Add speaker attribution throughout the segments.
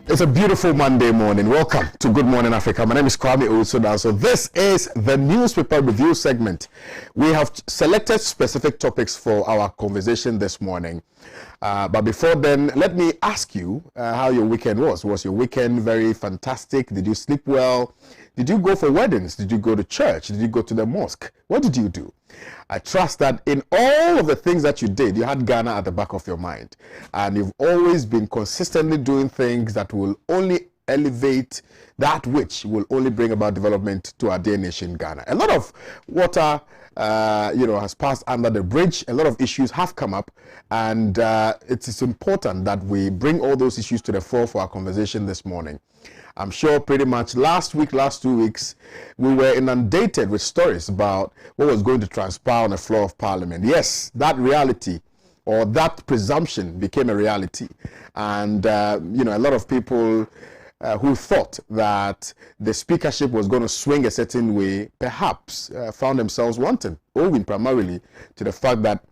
Speaker 1: It's a beautiful Monday morning. Welcome to Good Morning Africa. My name is Kwame Owusu. So this is the newspaper review segment. We have selected specific topics for our conversation this morning. But before then, let me ask you how your weekend was. Was your weekend very fantastic? Did you sleep well? Did you go for weddings? Did you go to church? Did you go to the mosque? What did you do? I trust that in all of the things that you did, you had Ghana at the back of your mind. And you've always been consistently doing things that will only elevate that which will only bring about development to our dear nation, Ghana. A lot of water, has passed under the bridge. A lot of issues have come up. And it is important that we bring all those issues to the fore for our conversation this morning. I'm sure pretty much last 2 weeks, we were inundated with stories about what was going to transpire on the floor of Parliament. Yes, that reality or that presumption became a reality. And, a lot of people who thought that the speakership was going to swing a certain way, perhaps found themselves wanting, owing primarily to the fact that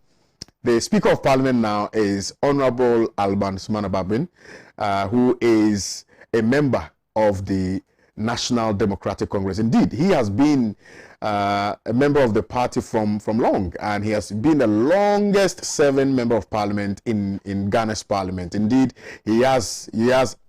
Speaker 1: the Speaker of Parliament now is Honorable Alban Sumana Babin, who is a member of the National Democratic Congress. Indeed, he has been a member of the party from long, and he has been the longest serving member of parliament in Ghana's parliament. Indeed, he has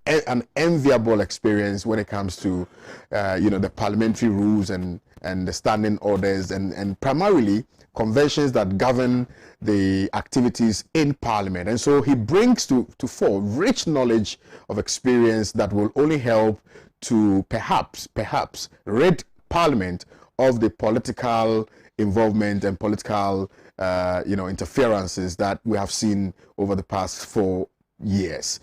Speaker 1: an enviable experience when it comes to the parliamentary rules and the standing orders and primarily conventions that govern the activities in Parliament. And so he brings to fore rich knowledge of experience that will only help to perhaps rid Parliament of the political involvement and political interferences that we have seen over the past 4 years.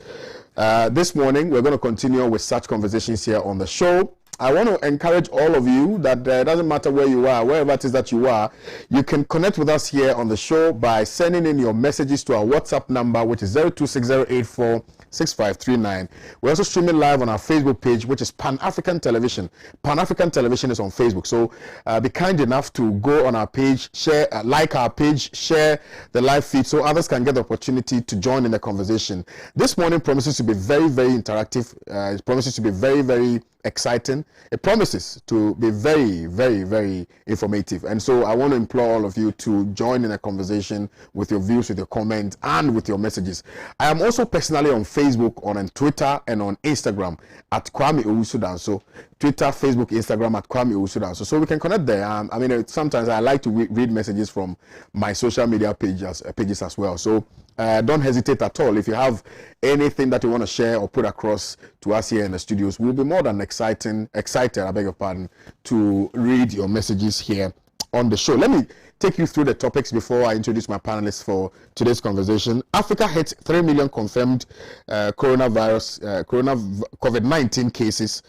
Speaker 1: This morning, we're going to continue with such conversations here on the show. I want to encourage all of you that it doesn't matter where you are, wherever it is that you are, you can connect with us here on the show by sending in your messages to our WhatsApp number, which is 0260846539. We're also streaming live on our Facebook page, which is Pan-African Television. Pan-African Television is on Facebook. So be kind enough to go on our page, share, like our page, share the live feed so others can get the opportunity to join in the conversation. This morning promises to be very, very interactive. It promises to be very, very exciting. It promises to be very, very, very informative. And so I want to implore all of you to join in a conversation with your views, with your comments, and with your messages. I am also personally on Facebook, on Twitter, and on Instagram at Kwame Owusu Danso. Twitter, Facebook, Instagram at Kwame Owusu Danso. So we can connect there. Sometimes I like to read messages from my social media pages as well. So don't hesitate at all. If you have anything that you want to share or put across to us here in the studios, we'll be more than excited, I beg your pardon, to read your messages here on the show. Let me take you through the topics before I introduce my panelists for today's conversation. Africa hit 3 million confirmed COVID-19 cases.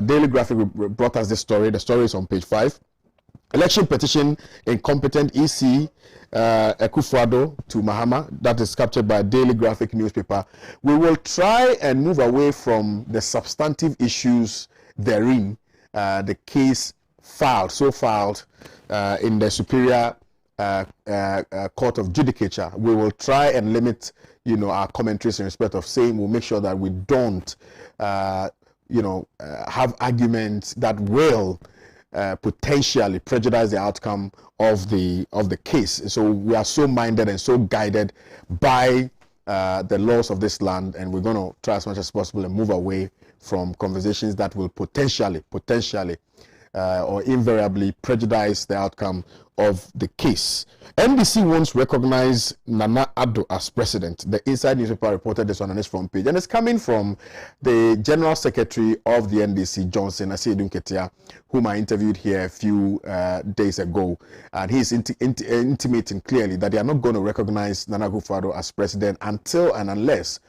Speaker 1: Daily Graphic brought us this story. The story is on page 5. Election petition incompetent EC Ekufuado to Mahama, that is captured by Daily Graphic newspaper. We will try and move away from the substantive issues therein. The case filed in the Superior Court of Judicature. We will try and limit, our commentaries in respect of saying we'll make sure that we don't, have arguments that will potentially prejudice the outcome of the case. So we are so minded and so guided by the laws of this land, and we're going to try as much as possible and move away from conversations that will potentially or invariably prejudice the outcome of the case. NDC won't recognize Nana Addo as president. The Inside newspaper reported this on its front page, and it's coming from the General Secretary of the NDC, Johnson Asiedu Nketia, whom I interviewed here a few days ago, and he's intimating clearly that they are not going to recognize Nana Akufo-Addo as president until and unless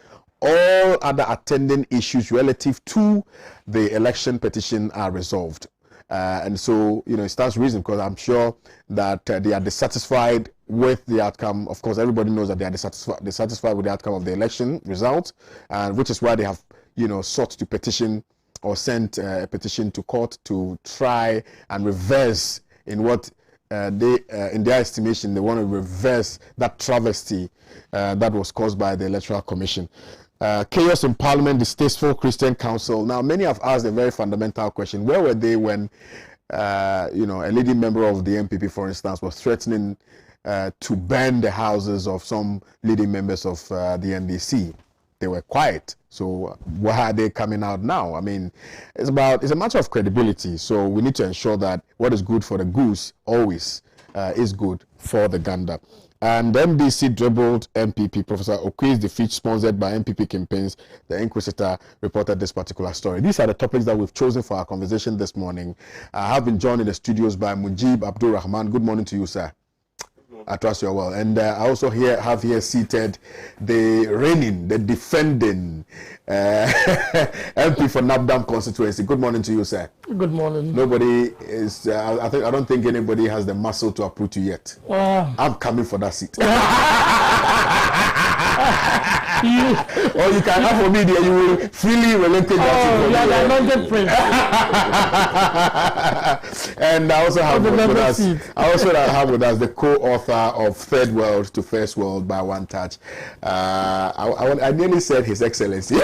Speaker 1: all other attending issues relative to the election petition are resolved. And so, it stands to reason, because I'm sure that they are dissatisfied with the outcome. Of course, everybody knows that they are dissatisfied with the outcome of the election result, and which is why they have, sought to petition or sent a petition to court to try and reverse in what in their estimation, they want to reverse that travesty that was caused by the Electoral Commission. chaos in Parliament, distasteful Christian Council. Now, many have asked a very fundamental question. Where were they when, a leading member of the MPP, for instance, was threatening to burn the houses of some leading members of the NDC? They were quiet. So why are they coming out now? I mean, it's a matter of credibility. So we need to ensure that what is good for the goose always is good for the gander. And MDC dribbled MPP. Professor Okwe's defeat sponsored by MPP campaigns. The Inquisitor reported this particular story. These are the topics that we've chosen for our conversation this morning. I have been joined in the studios by Mujib Abdul Rahman. Good morning to you, sir. I trust you're well. And I also have here seated the reigning, the defending MP for Nabdam constituency. Good morning to you, sir.
Speaker 2: Good morning.
Speaker 1: Nobody is, I don't think anybody has the muscle to uproot you yet. I'm coming for that seat. Or you can have for me there, you will freely relinquish that seat.
Speaker 2: You are the anointed prince.
Speaker 1: And I also have with us the co-author of Third World to First World by One Touch. I nearly said His Excellency.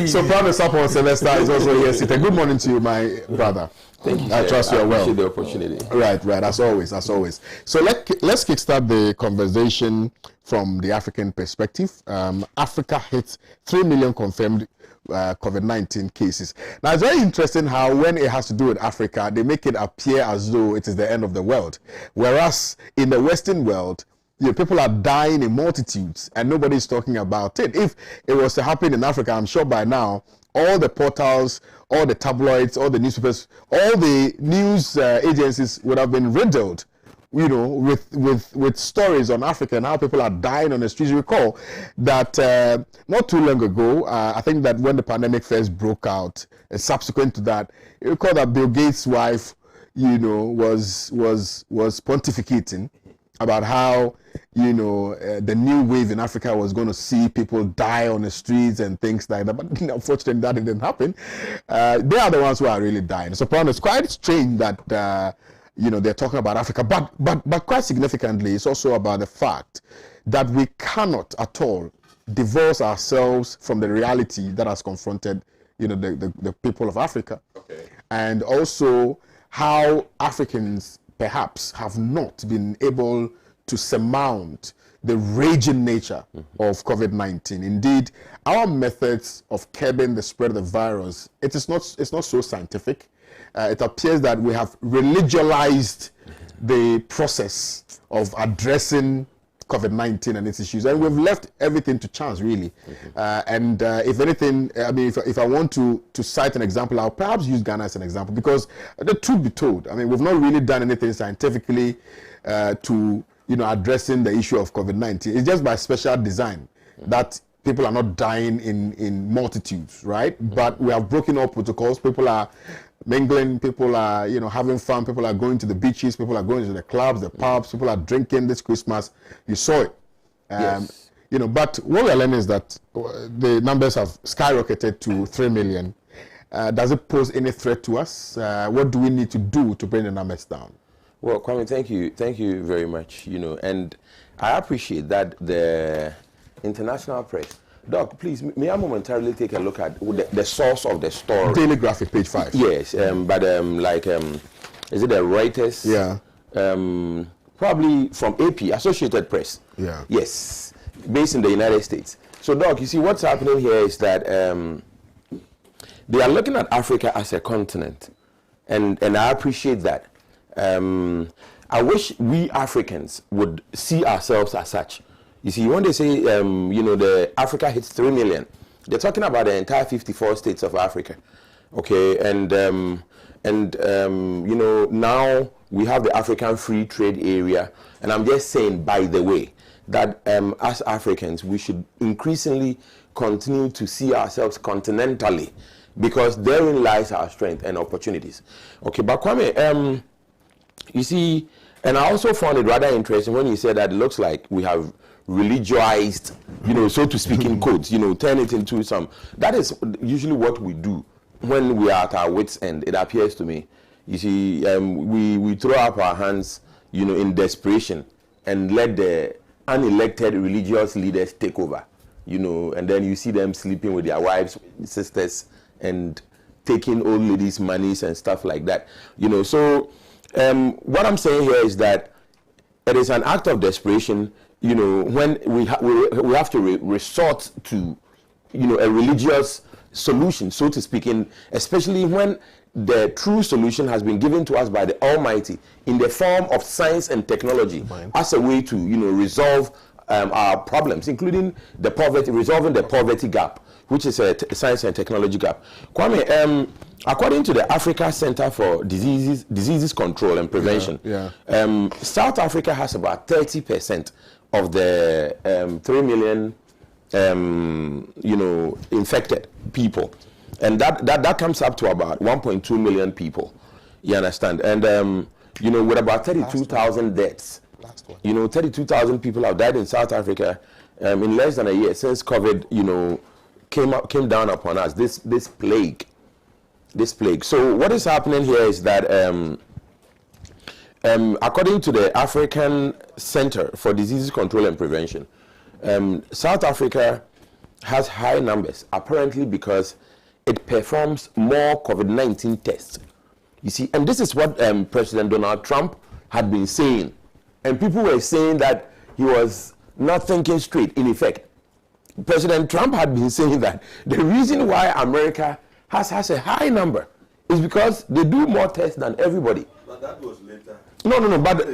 Speaker 1: So Prime Support Sylvester is also here seated. Good morning to you, my brother.
Speaker 3: Thank you.
Speaker 1: I trust you are well.
Speaker 3: I appreciate the opportunity.
Speaker 1: Right, as always. So let's kickstart the conversation from the African perspective. Africa hits 3 million confirmed COVID-19 cases. Now, it's very interesting how when it has to do with Africa, they make it appear as though it is the end of the world. Whereas in the Western world, people are dying in multitudes and nobody's talking about it. If it was to happen in Africa, I'm sure by now, all the portals, all the tabloids, all the newspapers, all the news agencies would have been riddled, with stories on Africa and how people are dying on the streets. You recall that not too long ago, I think that when the pandemic first broke out, subsequent to that, you recall that Bill Gates' wife, was pontificating about how, the new wave in Africa was going to see people die on the streets and things like that. But unfortunately, that didn't happen. They are the ones who are really dying. So, it's quite strange that, they're talking about Africa. But quite significantly, it's also about the fact that we cannot at all divorce ourselves from the reality that has confronted, the people of Africa. Okay. And also how Africans perhaps have not been able to surmount the raging nature of COVID-19. Indeed, our methods of curbing the spread of the virus, it's not so scientific. It appears that we have religialized the process of addressing COVID-19 and its issues, and we've left everything to chance, really. If anything, I mean, if I want to cite an example, I'll perhaps use Ghana as an example, because the truth be told, I mean, we've not really done anything scientifically to addressing the issue of COVID-19. It's just by special design that people are not dying in multitudes, right? But we have broken all protocols. People are mingling, people are having fun, people are going to the beaches, people are going to the clubs, the pubs, people are drinking this Christmas. You saw it.
Speaker 3: Yes.
Speaker 1: But what we're learning is that the numbers have skyrocketed to 3 million. Does it pose any threat to us? What do we need to do to bring the numbers down?
Speaker 3: Well, Kwame, thank you very much. And I appreciate that the international press. Doc, please, may I momentarily take a look at the source of the story?
Speaker 1: Daily Graphic, page 5.
Speaker 3: Yes, is it the Reuters?
Speaker 1: Yeah.
Speaker 3: Probably from AP, Associated Press.
Speaker 1: Yeah.
Speaker 3: Yes, based in the United States. So, Doc, you see, what's happening here is that they are looking at Africa as a continent, and I appreciate that. I wish we Africans would see ourselves as such. You see, when they say, the Africa hits 3 million, they're talking about the entire 54 states of Africa. Okay, now we have the African Free Trade Area, and I'm just saying, by the way, that as Africans, we should increasingly continue to see ourselves continentally, because therein lies our strength and opportunities. Okay, but Kwame, you see, and I also found it rather interesting when you said that it looks like we have religioized, so to speak, in quotes, turn it into some. That is usually what we do when we are at our wits' end, it appears to me. You see, we throw up our hands, in desperation and let the unelected religious leaders take over, and then you see them sleeping with their wives, sisters, and taking old ladies' monies and stuff like that. So what I'm saying here is that it is an act of desperation, when we have to resort to, a religious solution, so to speak, especially when the true solution has been given to us by the Almighty in the form of science and technology as a way to, resolve our problems, including resolving the poverty gap, which is a science and technology gap. Kwame, according to the Africa Center for Diseases Control and Prevention, South Africa has about 30% of the 3 million, infected people. And that comes up to about 1.2 million people. You understand? And, with about 32,000 deaths. 32,000 people have died in South Africa in less than a year since COVID, came down upon us. This plague. So what is happening here is that, according to the African Center for Disease Control and Prevention, South Africa has high numbers, apparently because it performs more COVID-19 tests. You see, and this is what President Donald Trump had been saying. And people were saying that he was not thinking straight, in effect. President Trump had been saying that the reason why America has a high number is because they do more tests than everybody.
Speaker 2: But that was later.
Speaker 3: No, but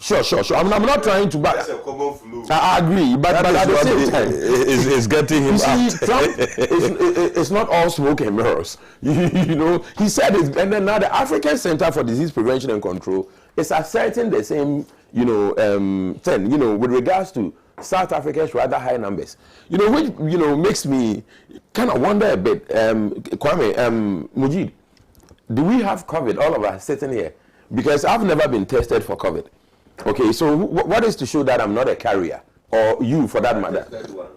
Speaker 3: sure. I'm not trying to.
Speaker 2: That's a common flu.
Speaker 3: I agree, but at the same time,
Speaker 1: is getting him out.
Speaker 3: See, Trump it's not all smoke and mirrors. He said it, and then now the African Center for Disease Prevention and Control is asserting the same, thing, with regards to South Africa's rather high numbers. Which makes me kind of wonder a bit. Kwame, Mujid, do we have COVID? All of us sitting here. Because I've never been tested for COVID. Okay, so what is to show that I'm not a carrier? Or you, for that matter?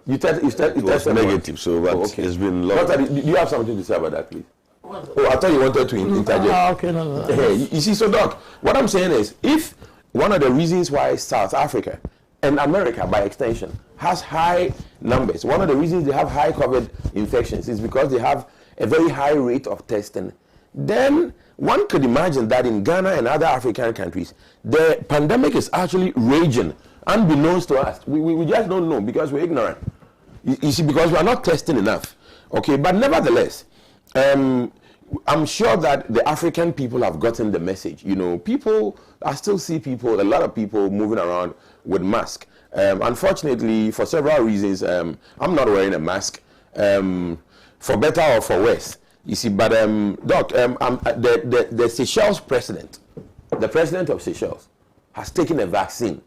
Speaker 3: You tested
Speaker 1: negative, so okay. It's been long.
Speaker 3: Do you have something to say about that, please? Oh, I thought you wanted to interject.
Speaker 4: Okay, no.
Speaker 3: You see, so Doc, what I'm saying is, if one of the reasons why South Africa and America, by extension, has high numbers, one of the reasons they have high COVID infections is because they have a very high rate of testing, then one could imagine that in Ghana and other African countries, the pandemic is actually raging, unbeknownst to us. We just don't know because we're ignorant. You see, because we are not testing enough. Okay, but nevertheless, I'm sure that the African people have gotten the message. I still see a lot of people moving around with masks. Unfortunately, for several reasons, I'm not wearing a mask, for better or for worse. You see, but Doc, the Seychelles president, the president of Seychelles, has taken a vaccine,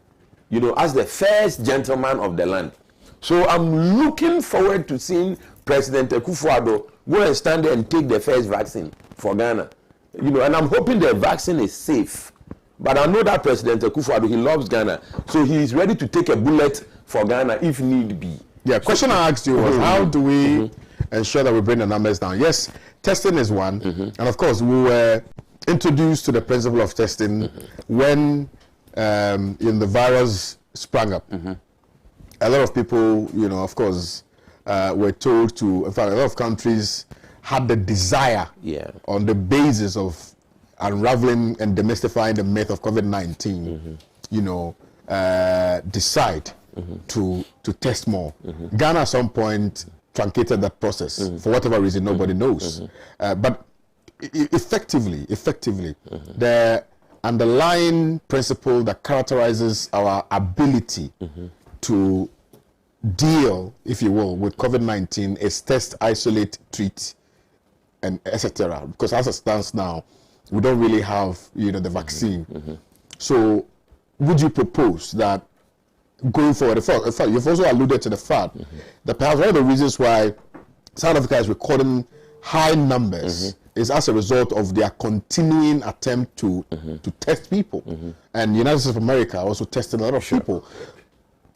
Speaker 3: as the first gentleman of the land. So I'm looking forward to seeing President Akufo-Addo go and stand there and take the first vaccine for Ghana. And I'm hoping the vaccine is safe. But I know that President Akufo-Addo, he loves Ghana, so he is ready to take a bullet for Ghana if need be.
Speaker 1: Yeah, question I asked you was, how do we ensure that we bring the numbers down? Yes, testing is one, and of course we were introduced to the principle of testing when the virus sprang up. A lot of people, of course, were told to. In fact, a lot of countries had the desire, on the basis of unraveling and demystifying the myth of COVID-19, decide to test more. Ghana at some point truncated that process for whatever reason, nobody knows. But effectively, the underlying principle that characterizes our ability to deal, if you will, with COVID-19 is test, isolate, treat, and etc. Because as it stands now, we don't really have, the vaccine. So, would you propose that going forward, in fact, you've also alluded to the fact that perhaps one of the reasons why South Africa is recording high numbers is as a result of their continuing attempt to test people. And the United States of America also tested a lot of people.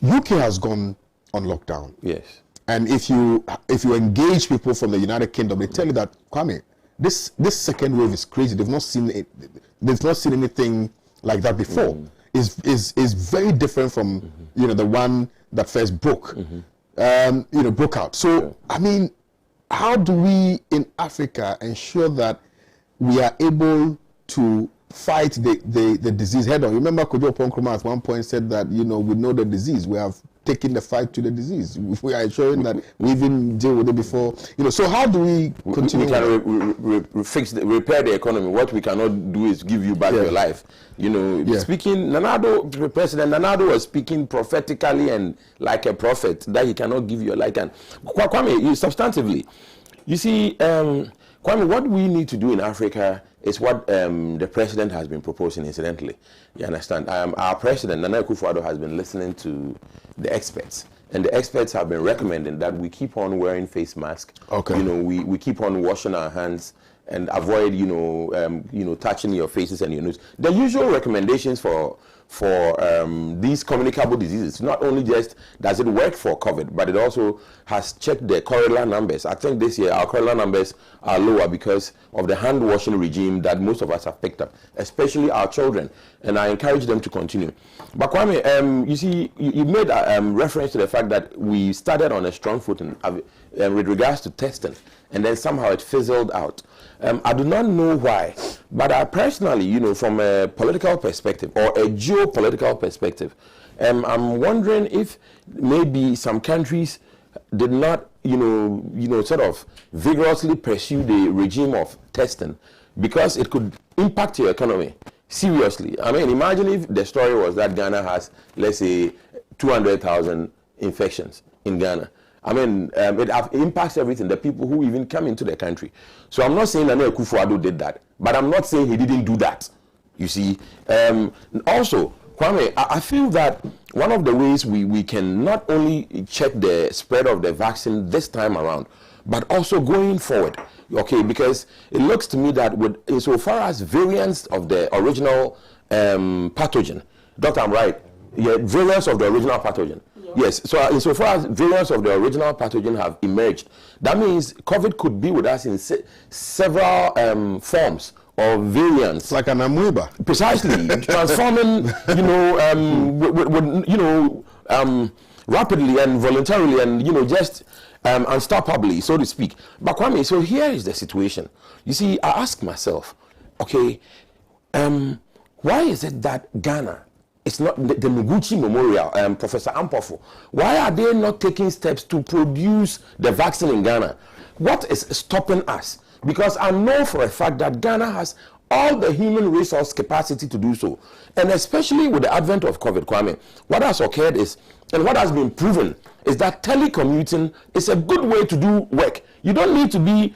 Speaker 1: UK has gone on lockdown.
Speaker 3: Yes.
Speaker 1: And if you engage people from the United Kingdom, they tell you that, Kwame, this second wave is crazy. They've not seen anything like that before. is very different from the one that first broke out. So I mean, how do we in Africa ensure that we are able to fight the disease head on? Remember, Kojo Ponkroma at one point said that we know the disease, we have taken the fight to the disease, we are ensuring that we even deal with it before. So how do we continue?
Speaker 3: We can repair the economy. What we cannot do is give you back your life. Speaking, President Nanado was speaking prophetically and like a prophet that he cannot give you a life. And Kwame, substantively, you see, Kwame, what we need to do in Africa is what the president has been proposing, incidentally. You understand? Our president, Nana Akufo-Addo, has been listening to the experts. And the experts have been recommending that we keep on wearing face masks.
Speaker 1: Okay.
Speaker 3: We keep on washing our hands and avoid, touching your faces and your nose. The usual recommendations for these communicable diseases. Not only just does it work for COVID, but it also has checked the correlate numbers. I think this year our correlate numbers are lower because of the hand washing regime that most of us have picked up, especially our children. And I encourage them to continue. But Kwame, you see, you made a reference to the fact that we started on a strong footing with regards to testing, and then somehow it fizzled out. I do not know why, but I personally, from a political perspective or a geopolitical perspective, I'm wondering if maybe some countries did not, sort of vigorously pursue the regime of testing because it could impact your economy seriously. I mean, imagine if the story was that Ghana has, let's say, 200,000 infections in Ghana. I mean, it impacts everything, the people who even come into the country. So I'm not saying Nana Akufo-Addo did that, but I'm not saying he didn't do that, you see. Also, Kwame, I feel that one of the ways we can not only check the spread of the vaccine this time around, but also going forward, okay, because it looks to me that insofar as variants of the original pathogen, Doctor, I'm right, variants of the original pathogen. Yes, so insofar as variants of the original pathogen have emerged, that means COVID could be with us in several forms or variants.
Speaker 1: It's like an amoeba.
Speaker 3: Precisely, transforming, rapidly and voluntarily and, just unstoppably, so to speak. But Kwame, so here is the situation. You see, I ask myself, okay, why is it that Ghana, it's not the Noguchi Memorial, Professor Ampofo, why are they not taking steps to produce the vaccine in Ghana? What is stopping us? Because I know for a fact that Ghana has all the human resource capacity to do so. And especially with the advent of COVID, Kwame, what has occurred is, and what has been proven, is that telecommuting is a good way to do work. You don't need to leave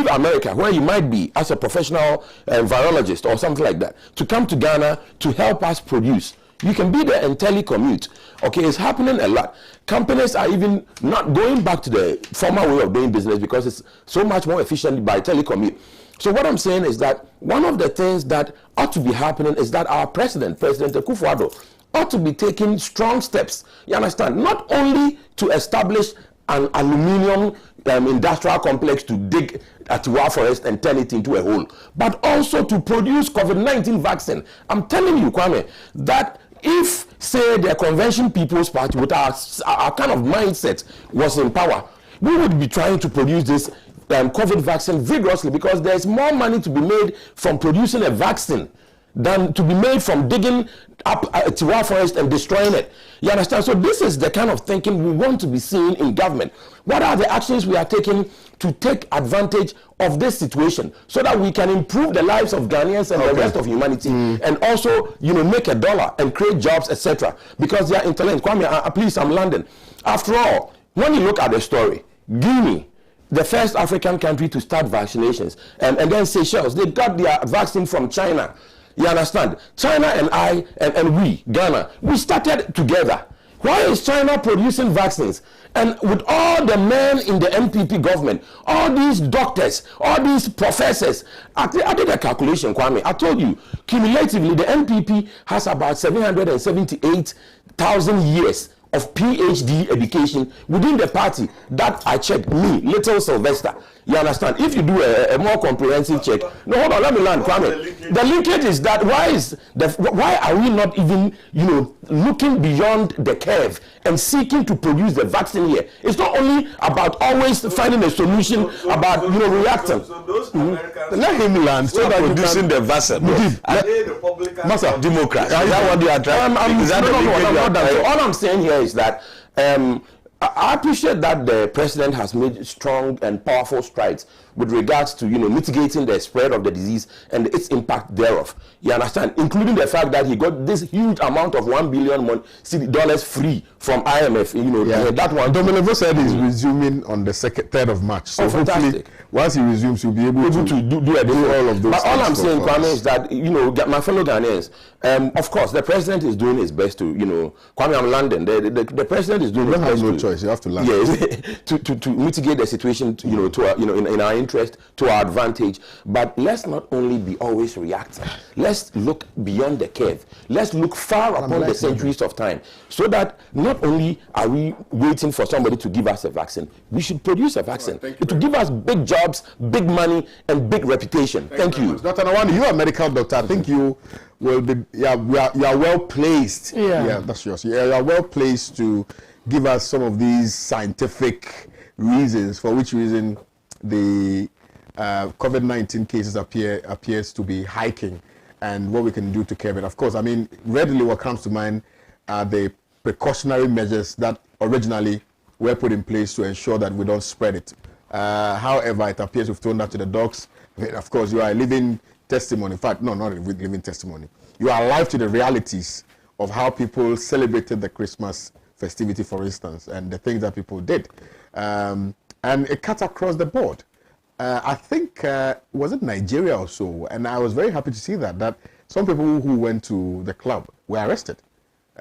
Speaker 3: America, where you might be as a professional virologist or something like that, to come to Ghana to help us produce. You can be there and telecommute. Okay, it's happening a lot. Companies are even not going back to the former way of doing business because it's so much more efficient by telecommute. So what I'm saying is that one of the things that ought to be happening is that our President Akufo-Addo, ought to be taking strong steps, you understand, not only to establish an aluminium industrial complex to dig at Atiwa Forest and turn it into a hole, but also to produce COVID-19 vaccine. I'm telling you, Kwame, that if, say, the Convention People's Party with our kind of mindset was in power, we would be trying to produce this COVID vaccine vigorously, because there's more money to be made from producing a vaccine than to be made from digging up Atiwa Forest and destroying it. You understand? So this is the kind of thinking we want to be seeing in government. What are the actions we are taking to take advantage of this situation so that we can improve the lives of Ghanaians and the rest of humanity, and also, make a dollar and create jobs, etc. Because they are interlinked. Kwame, please, I'm landing. After all, when you look at the story, Guinea, the first African country to start vaccinations, and then Seychelles, they got their vaccine from China. You understand? China and we, Ghana, we started together. Why is China producing vaccines? And with all the men in the MPP government, all these doctors, all these professors, I did a calculation, Kwame. I told you, cumulatively, the MPP has about 778,000 years of PhD education within the party that I checked, me, Little Sylvester. You understand? If you do a more comprehensive check, no, hold on, let me learn, Kwame. The linkage is that why are we not even, looking beyond the curve and seeking to produce the vaccine here? It's not only about always finding a solution about reacting.
Speaker 2: So those Americans,
Speaker 1: Let him learn so that
Speaker 4: producing the vaccine.
Speaker 2: are they Republicans?
Speaker 1: Master,
Speaker 4: Democrats. Is that what you are trying?
Speaker 3: So all I'm saying here is that I appreciate that the president has made strong and powerful strides with regards to mitigating the spread of the disease and its impact thereof. You understand, including the fact that he got this huge amount of $1 billion free from IMF. That one.
Speaker 1: Dominic said he's resuming on the 3rd of March. So hopefully,
Speaker 3: fantastic.
Speaker 1: once he resumes, he'll be able to do all of those.
Speaker 3: But all I'm
Speaker 1: things
Speaker 3: saying,
Speaker 1: for
Speaker 3: Kwame,
Speaker 1: us.
Speaker 3: is that my fellow Ghanaians, of course, the president is doing his best to Kwame, I'm London. The president is doing
Speaker 1: You
Speaker 3: his
Speaker 1: don't
Speaker 3: best
Speaker 1: have no
Speaker 3: to,
Speaker 1: choice. You have to learn.
Speaker 3: yes, to mitigate the situation, in our interest, to our advantage. But let's not only be always reacting. Let's look beyond the curve. Let's look far upon the centuries of time, so that not only are we waiting for somebody to give us a vaccine, we should produce a vaccine. It will give us big jobs, big money, and big reputation. Thank you.
Speaker 1: Dr. Nawani, you are a medical doctor. I think you will be, you are well placed. Yeah, that's yours. You are well placed to give us some of these scientific reasons for which reason the COVID-19 cases appears to be hiking, and what we can do to curb it. Of course, I mean, readily what comes to mind are the precautionary measures that originally were put in place to ensure that we don't spread it. However, it appears we've thrown that to the dogs. I mean, of course, you are a living testimony. In fact, no, not a living testimony. You are alive to the realities of how people celebrated the Christmas festivity, for instance, and the things that people did. And it cut across the board. I think, was it Nigeria or so? And I was very happy to see that some people who went to the club were arrested,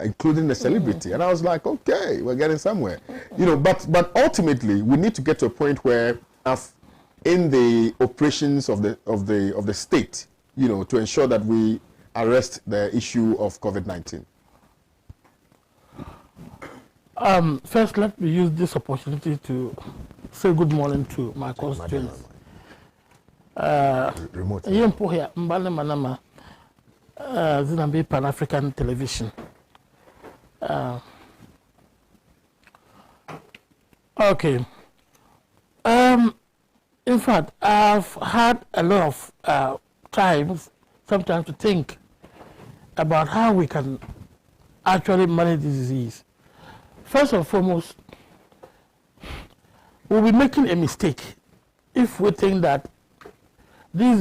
Speaker 1: including the celebrity. And I was like, okay, we're getting somewhere. But ultimately, we need to get to a point where in the operations of the state, to ensure that we arrest the issue of COVID-19.
Speaker 5: First, let me use this opportunity to say good morning to my constituents. Yempo here, Mbale Manama, Zinambi Pan-African Television. Okay. In fact, I've had a lot of sometimes to think about how we can actually manage this disease. First and foremost, we'll be making a mistake if we think that this